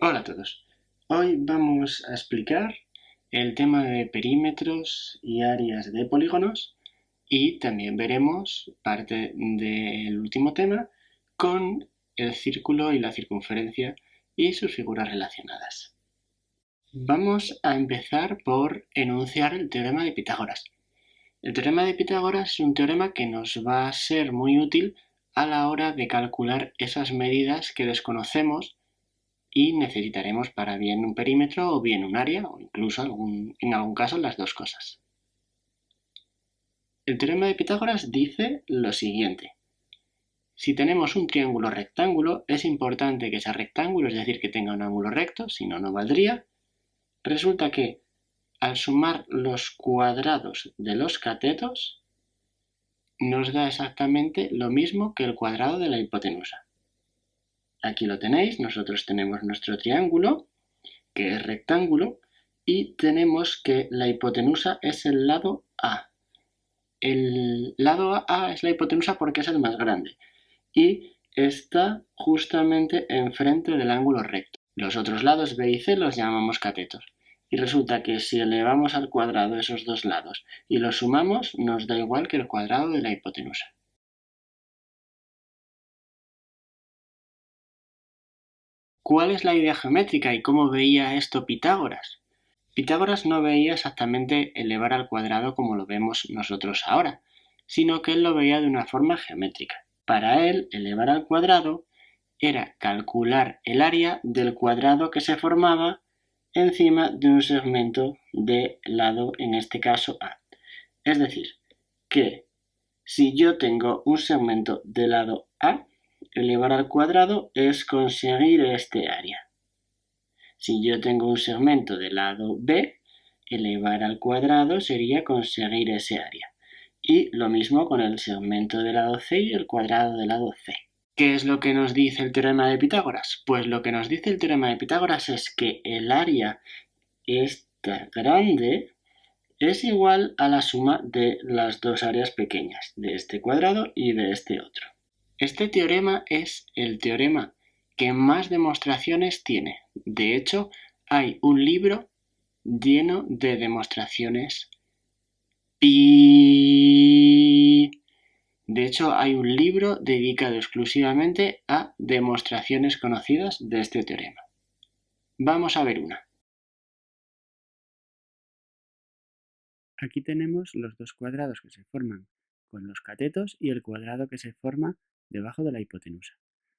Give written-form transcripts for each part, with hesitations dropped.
Hola a todos. Hoy vamos a explicar el tema de perímetros y áreas de polígonos y también veremos parte del último tema con el círculo y la circunferencia y sus figuras relacionadas. Vamos a empezar por enunciar el teorema de Pitágoras. El teorema de Pitágoras es un teorema que nos va a ser muy útil a la hora de calcular esas medidas que desconocemos y necesitaremos para bien un perímetro o bien un área o incluso en algún caso las dos cosas. El teorema de Pitágoras dice lo siguiente. Si tenemos un triángulo rectángulo, es importante que sea rectángulo, es decir, que tenga un ángulo recto, si no, no valdría. Resulta que al sumar los cuadrados de los catetos, nos da exactamente lo mismo que el cuadrado de la hipotenusa. Aquí lo tenéis, nosotros tenemos nuestro triángulo, que es rectángulo, y tenemos que la hipotenusa es el lado A. El lado A es la hipotenusa porque es el más grande y está justamente enfrente del ángulo recto. Los otros lados B y C los llamamos catetos. Y resulta que si elevamos al cuadrado esos dos lados y los sumamos, nos da igual que el cuadrado de la hipotenusa. ¿Cuál es la idea geométrica y cómo veía esto Pitágoras? Pitágoras no veía exactamente elevar al cuadrado como lo vemos nosotros ahora, sino que él lo veía de una forma geométrica. Para él, elevar al cuadrado era calcular el área del cuadrado que se formaba encima de un segmento de lado, en este caso A. Es decir, que si yo tengo un segmento de lado A, elevar al cuadrado es conseguir este área. Si yo tengo un segmento de lado B, elevar al cuadrado sería conseguir ese área. Y lo mismo con el segmento de lado C y el cuadrado de lado C. ¿Qué es lo que nos dice el teorema de Pitágoras? Pues lo que nos dice el teorema de Pitágoras es que el área esta grande es igual a la suma de las dos áreas pequeñas, de este cuadrado y de este otro. Este teorema es el teorema que más demostraciones tiene. De hecho, hay un libro lleno de demostraciones. De hecho, hay un libro dedicado exclusivamente a demostraciones conocidas de este teorema. Vamos a ver una. Aquí tenemos los dos cuadrados que se forman con los catetos y el cuadrado que se forma debajo de la hipotenusa.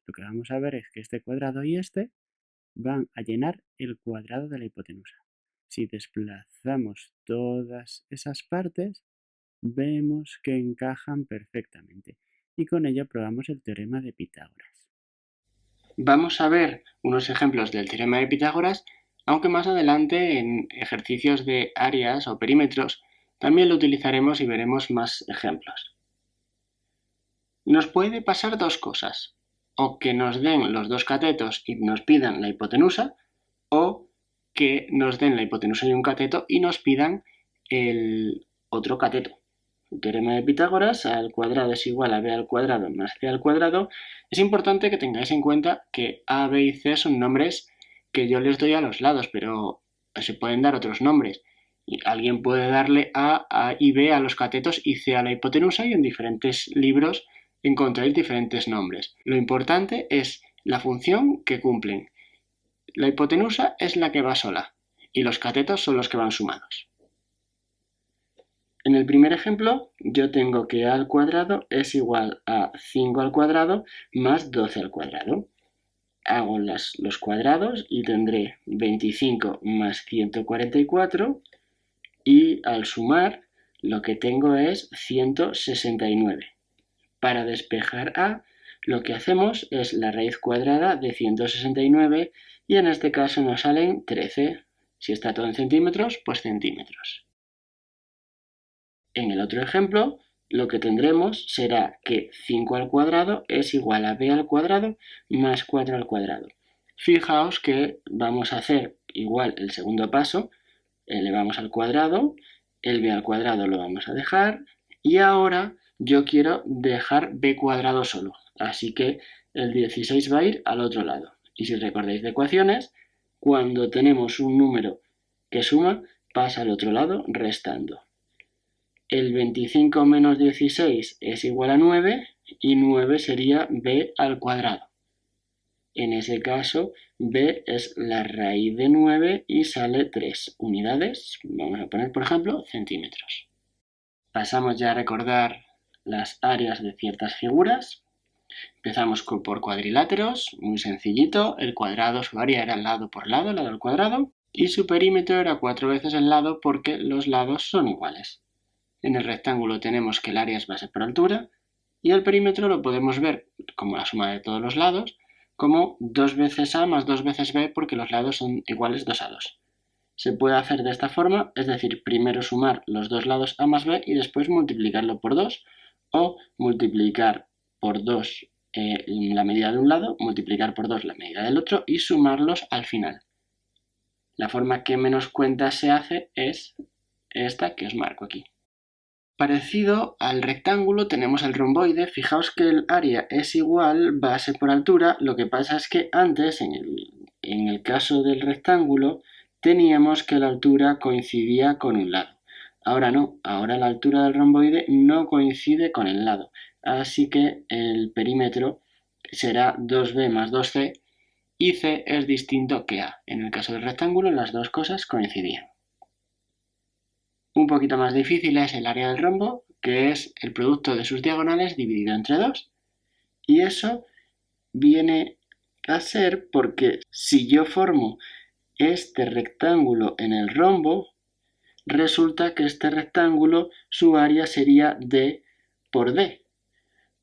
Lo que vamos a ver es que este cuadrado y este van a llenar el cuadrado de la hipotenusa. Si desplazamos todas esas partes, vemos que encajan perfectamente y con ello probamos el teorema de Pitágoras. Vamos a ver unos ejemplos del teorema de Pitágoras, aunque más adelante en ejercicios de áreas o perímetros también lo utilizaremos y veremos más ejemplos. Nos puede pasar dos cosas, o que nos den los dos catetos y nos pidan la hipotenusa, o que nos den la hipotenusa y un cateto y nos pidan el otro cateto. El teorema de Pitágoras, a al cuadrado es igual a b al cuadrado más c al cuadrado. Es importante que tengáis en cuenta que a, b y c son nombres que yo les doy a los lados, pero se pueden dar otros nombres. Y alguien puede darle a y b a los catetos y c a la hipotenusa y en diferentes libros encontráis diferentes nombres. Lo importante es la función que cumplen. La hipotenusa es la que va sola y los catetos son los que van sumados. En el primer ejemplo yo tengo que a al cuadrado es igual a 5 al cuadrado más 12 al cuadrado. Hago los cuadrados y tendré 25 más 144 y al sumar lo que tengo es 169. Para despejar a, lo que hacemos es la raíz cuadrada de 169 y en este caso nos salen 13. Si está todo en centímetros, pues centímetros. En el otro ejemplo, lo que tendremos será que 5 al cuadrado es igual a b al cuadrado más 4 al cuadrado. Fijaos que vamos a hacer igual el segundo paso, elevamos al cuadrado, el b al cuadrado lo vamos a dejar y ahora yo quiero dejar b cuadrado solo, así que el 16 va a ir al otro lado. Y si recordáis de ecuaciones, cuando tenemos un número que suma, pasa al otro lado restando. El 25 menos 16 es igual a 9 y 9 sería b al cuadrado. En ese caso, b es la raíz de 9 y sale 3 unidades. Vamos a poner, por ejemplo, centímetros. Pasamos ya a recordar las áreas de ciertas figuras. Empezamos por cuadriláteros, muy sencillito. El cuadrado, su área era lado por lado, lado al cuadrado. Y su perímetro era 4 veces el lado porque los lados son iguales. En el rectángulo tenemos que el área es base por altura y el perímetro lo podemos ver como la suma de todos los lados, como 2 veces a más 2 veces b porque los lados son iguales 2 a 2. Se puede hacer de esta forma, es decir, primero sumar los dos lados a más b y después multiplicarlo por 2 o multiplicar por 2 la medida de un lado, multiplicar por 2 la medida del otro y sumarlos al final. La forma que menos cuenta se hace es esta que os marco aquí. Parecido al rectángulo tenemos el romboide. Fijaos que el área es igual base por altura. Lo que pasa es que antes, en el caso del rectángulo, teníamos que la altura coincidía con un lado. Ahora no, ahora la altura del romboide no coincide con el lado. Así que el perímetro será 2b más 2c y c es distinto que a. En el caso del rectángulo las dos cosas coincidían. Un poquito más difícil es el área del rombo, que es el producto de sus diagonales dividido entre 2. Y eso viene a ser porque si yo formo este rectángulo en el rombo, resulta que este rectángulo, su área sería d por d,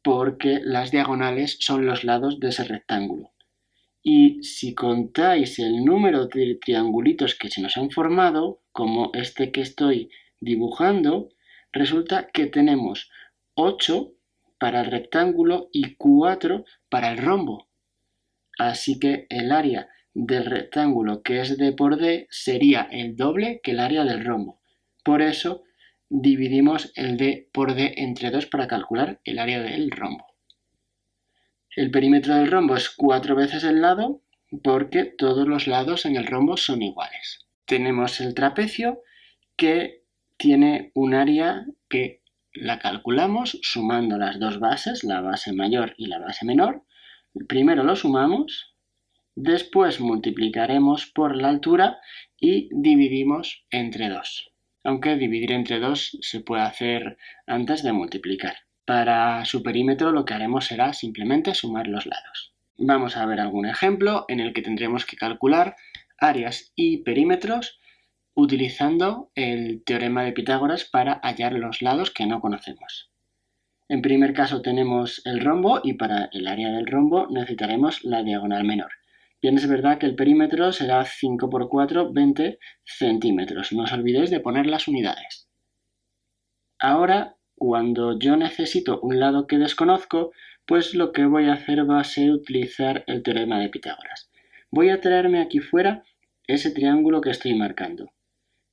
porque las diagonales son los lados de ese rectángulo. Y si contáis el número de triangulitos que se nos han formado, como este que estoy dibujando, resulta que tenemos 8 para el rectángulo y 4 para el rombo. Así que el área del rectángulo, que es d por d, sería el doble que el área del rombo. Por eso dividimos el d por d entre 2 para calcular el área del rombo. El perímetro del rombo es 4 veces el lado porque todos los lados en el rombo son iguales. Tenemos el trapecio que tiene un área que la calculamos sumando las dos bases, la base mayor y la base menor. Primero lo sumamos, después multiplicaremos por la altura y dividimos entre 2. Aunque dividir entre 2 se puede hacer antes de multiplicar. Para su perímetro lo que haremos será simplemente sumar los lados. Vamos a ver algún ejemplo en el que tendremos que calcular áreas y perímetros utilizando el teorema de Pitágoras para hallar los lados que no conocemos. En primer caso tenemos el rombo y para el área del rombo necesitaremos la diagonal menor. Bien, es verdad que el perímetro será 5 por 4, 20 centímetros. No os olvidéis de poner las unidades. Ahora, cuando yo necesito un lado que desconozco, pues lo que voy a hacer va a ser utilizar el teorema de Pitágoras. Voy a traerme aquí fuera ese triángulo que estoy marcando.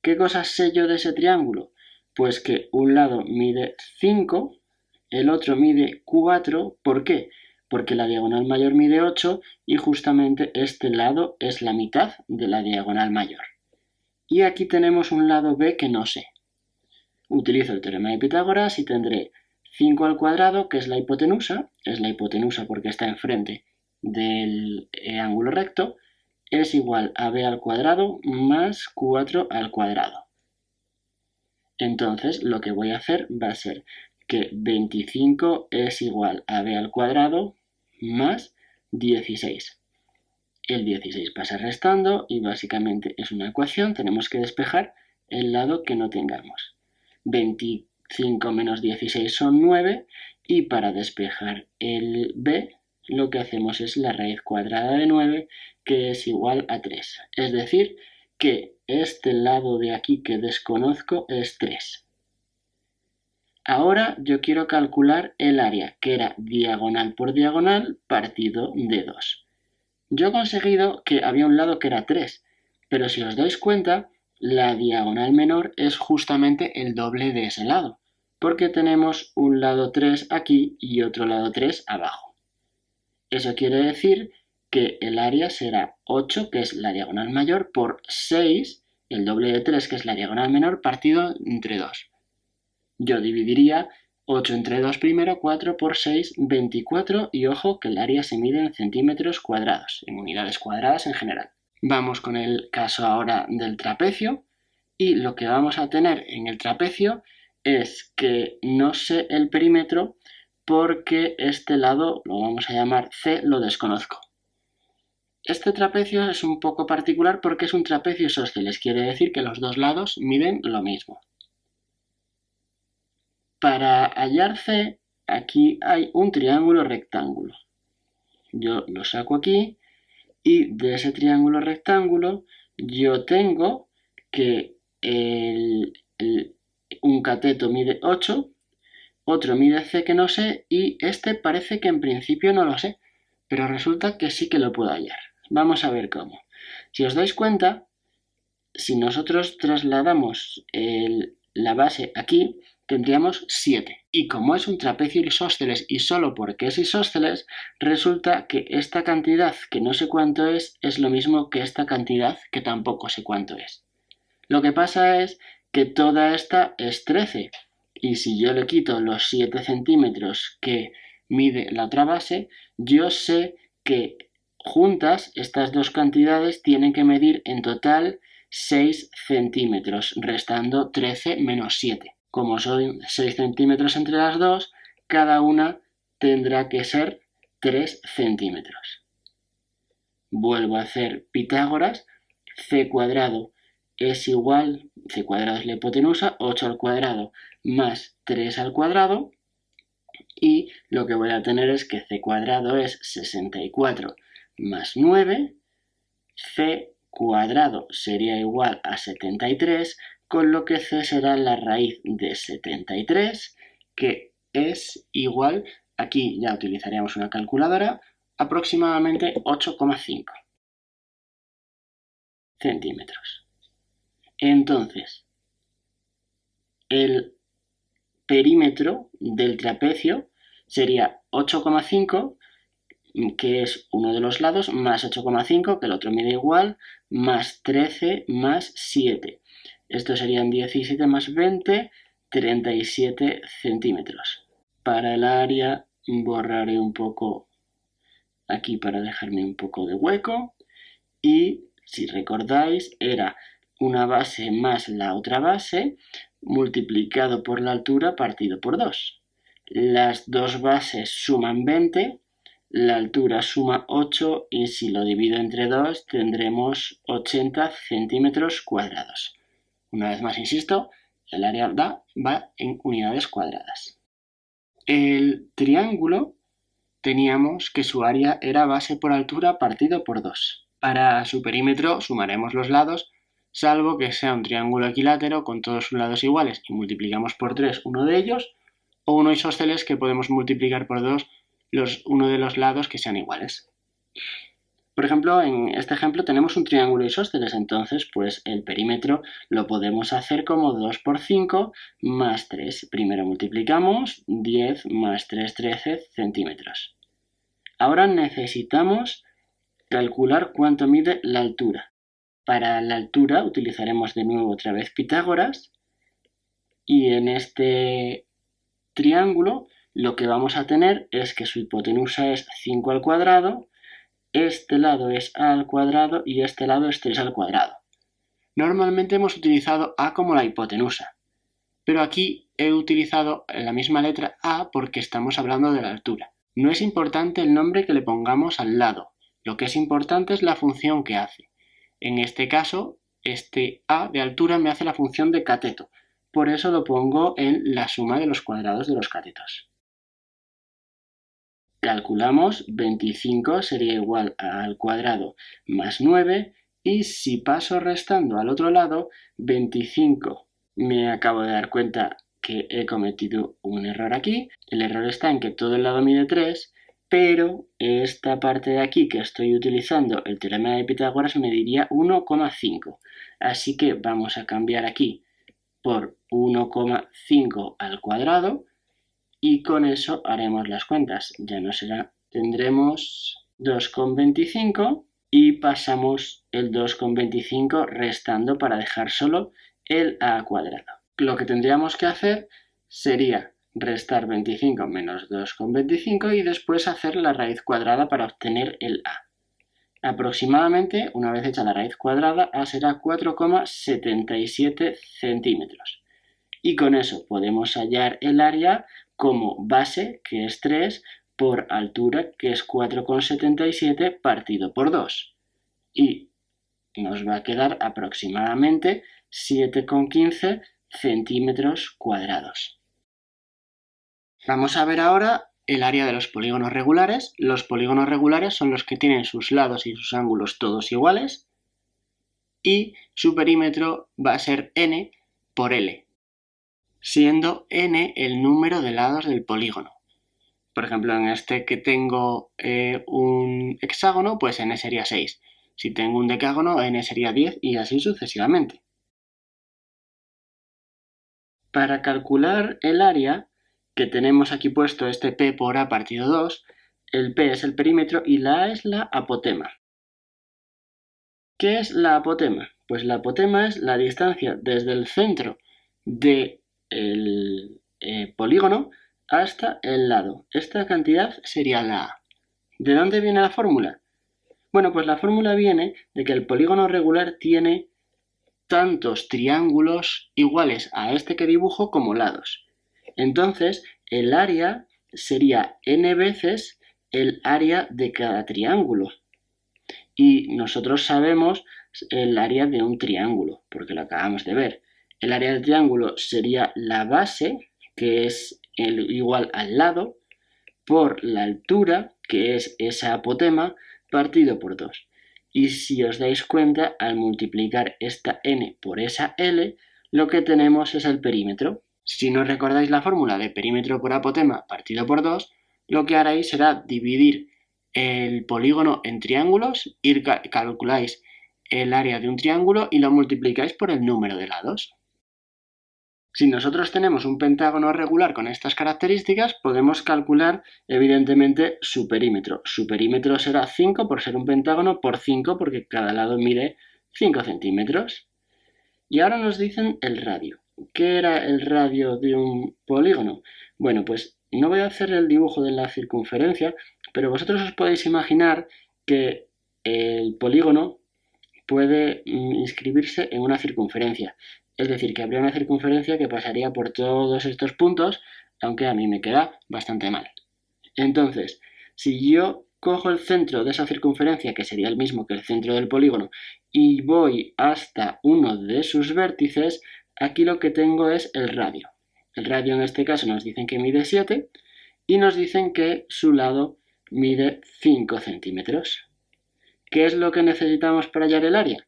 ¿Qué cosas sé yo de ese triángulo? Pues que un lado mide 5, el otro mide 4. ¿Por qué? Porque la diagonal mayor mide 8 y justamente este lado es la mitad de la diagonal mayor. Y aquí tenemos un lado B que no sé. Utilizo el teorema de Pitágoras y tendré 5 al cuadrado, que es la hipotenusa porque está enfrente del ángulo recto, es igual a b al cuadrado más 4 al cuadrado. Entonces lo que voy a hacer va a ser que 25 es igual a b al cuadrado más 16. El 16 pasa restando y básicamente es una ecuación, tenemos que despejar el lado que no tengamos. 25 menos 16 son 9 y para despejar el b lo que hacemos es la raíz cuadrada de 9 que es igual a 3. Es decir, que este lado de aquí que desconozco es 3. Ahora yo quiero calcular el área, que era diagonal por diagonal partido de 2. Yo he conseguido que había un lado que era 3, pero si os dais cuenta, la diagonal menor es justamente el doble de ese lado, porque tenemos un lado 3 aquí y otro lado 3 abajo. Eso quiere decir que el área será 8, que es la diagonal mayor, por 6, el doble de 3, que es la diagonal menor, partido entre 2. Yo dividiría 8 entre 2 primero, 4 por 6, 24, y ojo que el área se mide en centímetros cuadrados, en unidades cuadradas en general. Vamos con el caso ahora del trapecio, y lo que vamos a tener en el trapecio es que no sé el perímetro porque este lado, lo vamos a llamar C, lo desconozco. Este trapecio es un poco particular porque es un trapecio isósceles, quiere decir que los dos lados miden lo mismo. Para hallar C, aquí hay un triángulo rectángulo. Yo lo saco aquí y de ese triángulo rectángulo yo tengo que un cateto mide 8, otro mide C que no sé y este parece que en principio no lo sé, pero resulta que sí que lo puedo hallar. Vamos a ver cómo. Si os dais cuenta, si nosotros trasladamos la base aquí, tendríamos 7. Y como es un trapecio isósceles y solo porque es isósceles, resulta que esta cantidad que no sé cuánto es lo mismo que esta cantidad que tampoco sé cuánto es. Lo que pasa es que toda esta es 13. Y si yo le quito los 7 centímetros que mide la otra base, yo sé que juntas estas dos cantidades tienen que medir en total 6 centímetros, restando 13 menos 7. Como son 6 centímetros entre las dos, cada una tendrá que ser 3 centímetros. Vuelvo a hacer Pitágoras. C cuadrado es igual, C cuadrado es la hipotenusa, 8 al cuadrado más 3 al cuadrado. Y lo que voy a tener es que C cuadrado es 64 más 9. C cuadrado sería igual a 73, con lo que C será la raíz de 73, que es igual, aquí ya utilizaríamos una calculadora, aproximadamente 8,5 centímetros. Entonces, el perímetro del trapecio sería 8,5, que es uno de los lados, más 8,5, que el otro mide igual, más 13 más 7. Esto serían 17 más 20, 37 centímetros. Para el área borraré un poco aquí para dejarme un poco de hueco. Y si recordáis, era una base más la otra base multiplicado por la altura partido por 2. Las dos bases suman 20, la altura suma 8 y si lo divido entre 2 tendremos 80 centímetros cuadrados. Una vez más, insisto, el área va en unidades cuadradas. El triángulo teníamos que su área era base por altura partido por 2. Para su perímetro sumaremos los lados, salvo que sea un triángulo equilátero con todos sus lados iguales y multiplicamos por 3 uno de ellos, o uno isósceles que podemos multiplicar por 2 uno de los lados que sean iguales. Por ejemplo, en este ejemplo tenemos un triángulo isósceles, entonces pues el perímetro lo podemos hacer como 2 por 5 más 3. Primero multiplicamos 10 más 3, 13 centímetros. Ahora necesitamos calcular cuánto mide la altura. Para la altura utilizaremos de nuevo otra vez Pitágoras y en este triángulo lo que vamos a tener es que su hipotenusa es 5 al cuadrado, este lado es a al cuadrado y este lado es 3 al cuadrado. Normalmente hemos utilizado a como la hipotenusa, pero aquí he utilizado la misma letra a porque estamos hablando de la altura. No es importante el nombre que le pongamos al lado, lo que es importante es la función que hace. En este caso, este a de altura me hace la función de cateto, por eso lo pongo en la suma de los cuadrados de los catetos. Calculamos 25 sería igual a al cuadrado más 9 y si paso restando al otro lado, 25 me acabo de dar cuenta que he cometido un error aquí. El error está en que todo el lado mide 3, pero esta parte de aquí que estoy utilizando el teorema de Pitágoras me diría 1,5. Así que vamos a cambiar aquí por 1,5 al cuadrado y con eso haremos las cuentas. Ya no será, tendremos 2,25 y pasamos el 2,25 restando para dejar solo el a cuadrado. Lo que tendríamos que hacer sería restar 25 menos 2,25 y después hacer la raíz cuadrada para obtener el a. Aproximadamente, una vez hecha la raíz cuadrada, a será 4,77 centímetros. Y con eso podemos hallar el área como base, que es 3, por altura, que es 4,77 partido por 2. Y nos va a quedar aproximadamente 7,15 centímetros cuadrados. Vamos a ver ahora el área de los polígonos regulares. Los polígonos regulares son los que tienen sus lados y sus ángulos todos iguales y su perímetro va a ser n por L, siendo n el número de lados del polígono. Por ejemplo, en este que tengo un hexágono, pues n sería 6. Si tengo un decágono, n sería 10 y así sucesivamente. Para calcular el área, que tenemos aquí puesto este P por A partido 2, el P es el perímetro y la A es la apotema. ¿Qué es la apotema? Pues la apotema es la distancia desde el centro del polígono hasta el lado. Esta cantidad sería la A. ¿De dónde viene la fórmula? Bueno, pues la fórmula viene de que el polígono regular tiene tantos triángulos iguales a este que dibujo como lados. Entonces, el área sería n veces el área de cada triángulo. Y nosotros sabemos el área de un triángulo, porque lo acabamos de ver. El área del triángulo sería la base, que es igual al lado, por la altura, que es esa apotema, partido por 2. Y si os dais cuenta, al multiplicar esta n por esa L, lo que tenemos es el perímetro. Si no recordáis la fórmula de perímetro por apotema partido por 2, lo que haréis será dividir el polígono en triángulos, calculáis el área de un triángulo y lo multiplicáis por el número de lados. Si nosotros tenemos un pentágono regular con estas características, podemos calcular evidentemente su perímetro. Su perímetro será 5 por ser un pentágono por 5 porque cada lado mide 5 centímetros. Y ahora nos dicen el radio. ¿Qué era el radio de un polígono? Bueno, pues no voy a hacer el dibujo de la circunferencia, pero vosotros os podéis imaginar que el polígono puede inscribirse en una circunferencia. Es decir, que habría una circunferencia que pasaría por todos estos puntos, aunque a mí me queda bastante mal. Entonces, si yo cojo el centro de esa circunferencia, que sería el mismo que el centro del polígono, y voy hasta uno de sus vértices, aquí lo que tengo es el radio. El radio en este caso nos dicen que mide 7 y nos dicen que su lado mide 5 centímetros. ¿Qué es lo que necesitamos para hallar el área?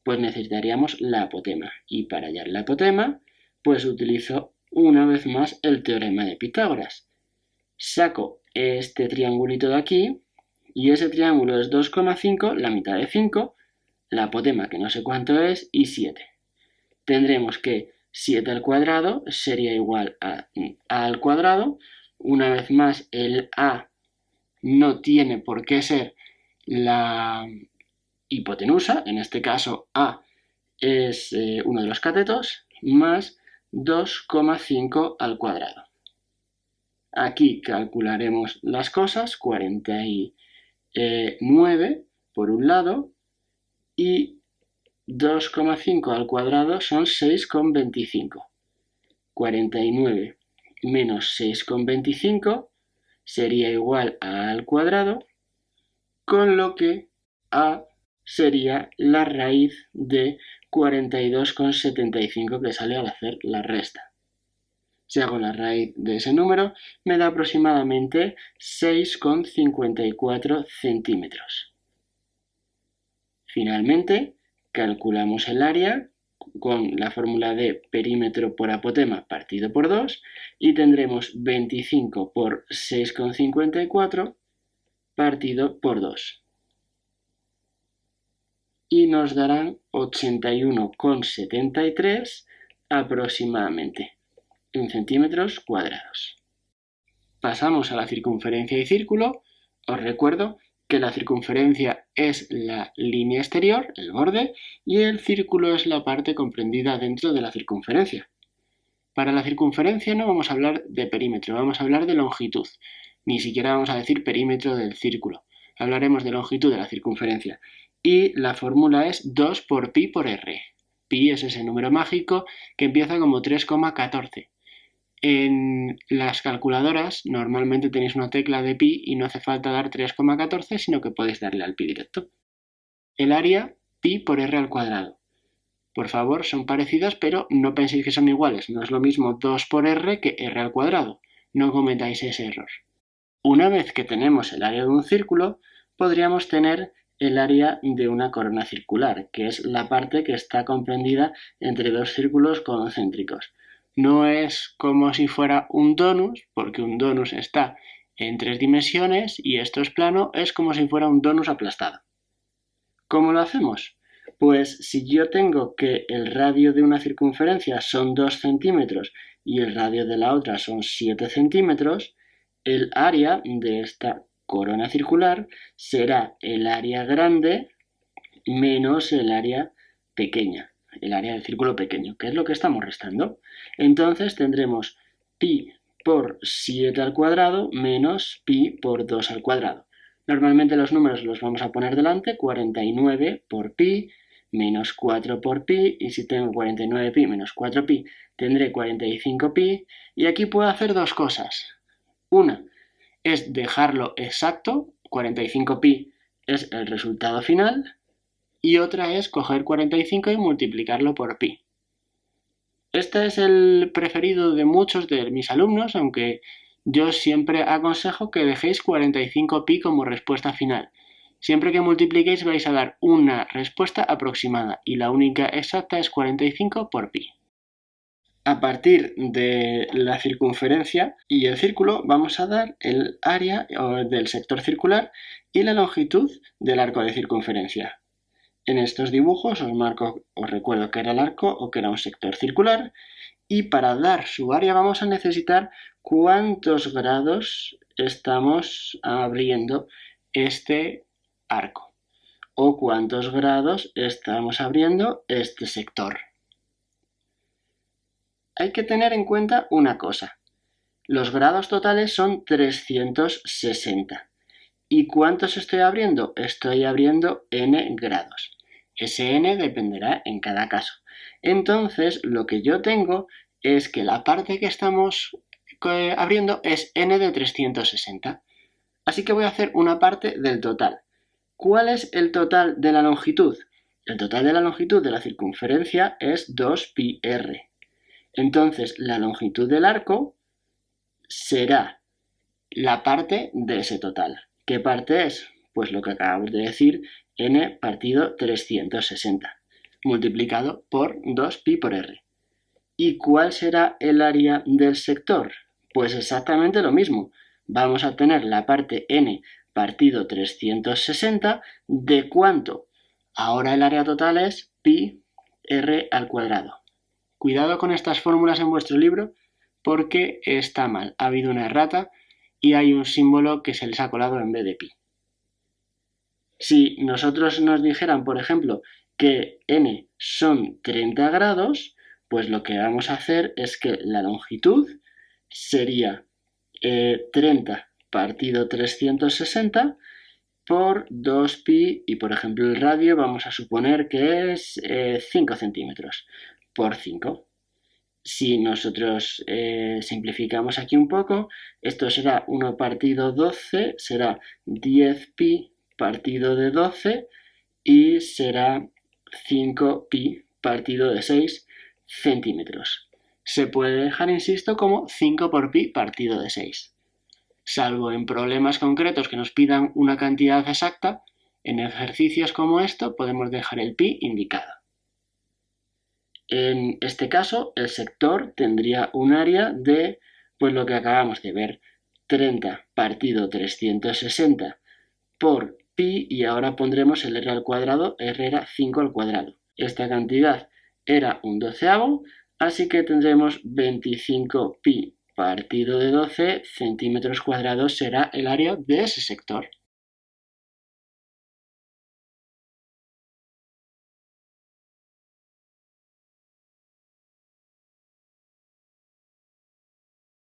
Pues necesitaríamos la apotema. Y para hallar la apotema, pues utilizo una vez más el teorema de Pitágoras. Saco este triangulito de aquí, y ese triángulo es 2,5, la mitad de 5, la apotema que no sé cuánto es, y 7. Tendremos que 7 al cuadrado sería igual a al cuadrado. Una vez más, el a no tiene por qué ser la hipotenusa, en este caso a es uno de los catetos, más 2,5 al cuadrado. Aquí calcularemos las cosas, 49 por un lado y 2,5 al cuadrado son 6,25. 49 menos 6,25 sería igual a al cuadrado, con lo que a sería la raíz de 42,75 que sale al hacer la resta. Si hago la raíz de ese número, me da aproximadamente 6,54 centímetros. Finalmente, calculamos el área con la fórmula de perímetro por apotema partido por 2 y tendremos 25 por 6,54 partido por 2. Y nos darán 81,73 aproximadamente en centímetros cuadrados. Pasamos a la circunferencia y círculo. Os recuerdo que la circunferencia es la línea exterior, el borde, y el círculo es la parte comprendida dentro de la circunferencia. Para la circunferencia no vamos a hablar de perímetro, vamos a hablar de longitud. Ni siquiera vamos a decir perímetro del círculo. Hablaremos de longitud de la circunferencia. Y la fórmula es 2 por pi por r. Pi es ese número mágico que empieza como 3,14. En las calculadoras normalmente tenéis una tecla de pi y no hace falta dar 3,14, sino que podéis darle al pi directo. El área, pi por r al cuadrado. Por favor, son parecidas, pero no penséis que son iguales. No es lo mismo 2 por r que r al cuadrado. No cometáis ese error. Una vez que tenemos el área de un círculo, podríamos tener el área de una corona circular, que es la parte que está comprendida entre dos círculos concéntricos. No es como si fuera un donus, porque un donus está en 3 dimensiones y esto es plano, es como si fuera un donus aplastado. ¿Cómo lo hacemos? Pues si yo tengo que el radio de una circunferencia son 2 centímetros y el radio de la otra son 7 centímetros, el área de esta corona circular será el área grande menos el área pequeña, el área del círculo pequeño, que es lo que estamos restando. Entonces tendremos pi por 7 al cuadrado menos pi por 2 al cuadrado. Normalmente los números los vamos a poner delante, 49 por pi menos 4 por pi, y si tengo 49 pi menos 4 pi, tendré 45 pi, y aquí puedo hacer dos cosas. Una es dejarlo exacto, 45 pi es el resultado final, y otra es coger 45 y multiplicarlo por pi. Este es el preferido de muchos de mis alumnos, aunque yo siempre aconsejo que dejéis 45 pi como respuesta final. Siempre que multipliquéis vais a dar una respuesta aproximada y la única exacta es 45 por pi. A partir de la circunferencia y el círculo vamos a dar el área del sector circular y la longitud del arco de circunferencia. En estos dibujos os recuerdo que era el arco o que era un sector circular, y para dar su área vamos a necesitar cuántos grados estamos abriendo este arco o cuántos grados estamos abriendo este sector. Hay que tener en cuenta una cosa. Los grados totales son 360. ¿Y cuántos estoy abriendo? Estoy abriendo n grados. Ese n dependerá en cada caso. Entonces, lo que yo tengo es que la parte que estamos abriendo es n de 360. Así que voy a hacer una parte del total. ¿Cuál es el total de la longitud? El total de la longitud de la circunferencia es 2πr. Entonces, la longitud del arco será la parte de ese total. ¿Qué parte es? Pues lo que acabamos de decir, n partido 360, multiplicado por 2pi por r. ¿Y cuál será el área del sector? Pues exactamente lo mismo. Vamos a tener la parte n partido 360, ¿de cuánto? Ahora el área total es pi r al cuadrado. Cuidado con estas fórmulas en vuestro libro porque está mal. Ha habido una errata y hay un símbolo que se les ha colado en vez de pi. Si nosotros nos dijeran, por ejemplo, que n son 30 grados, pues lo que vamos a hacer es que la longitud sería 30 partido 360 por 2pi, y por ejemplo el radio vamos a suponer que es 5 centímetros por 5. Si nosotros simplificamos aquí un poco, esto será 1 partido 12, será 10pi partido de 12 y será 5pi partido de 6 centímetros. Se puede dejar, insisto, como 5 por pi partido de 6. Salvo en problemas concretos que nos pidan una cantidad exacta, en ejercicios como esto podemos dejar el pi indicado. En este caso, el sector tendría un área de, pues lo que acabamos de ver, 30 partido 360 por pi, y ahora pondremos el r al cuadrado, r era 5 al cuadrado. Esta cantidad era un doceavo, así que tendremos 25 pi partido de 12 centímetros cuadrados será el área de ese sector.